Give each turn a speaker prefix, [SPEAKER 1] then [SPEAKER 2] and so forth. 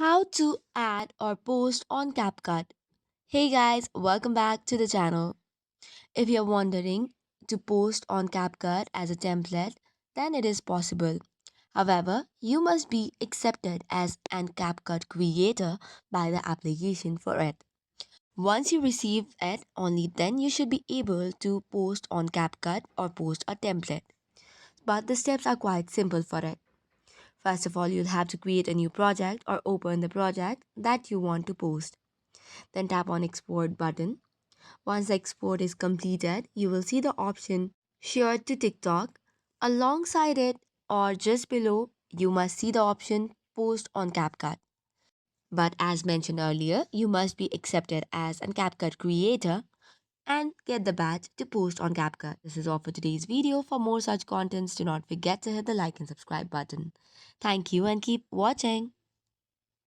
[SPEAKER 1] How to add or post on CapCut. Hey guys, welcome back to the channel. If you're wondering to post on CapCut as a template, then it is possible. However, you must be accepted as an CapCut creator by the application for it. Once you receive it, only then you should be able to post on CapCut or post a template. But the steps are quite simple for it. First of all, you'll have to create a new project or open the project that you want to post. Then tap on export button. Once the export is completed, you will see the option share to TikTok. Alongside it or just below, you must see the option post on CapCut. But as mentioned earlier, you must be accepted as an CapCut creator and get the badge to post on CapCut. This is all for today's video. For more such contents, do not forget to hit the like and subscribe button. Thank you and keep watching.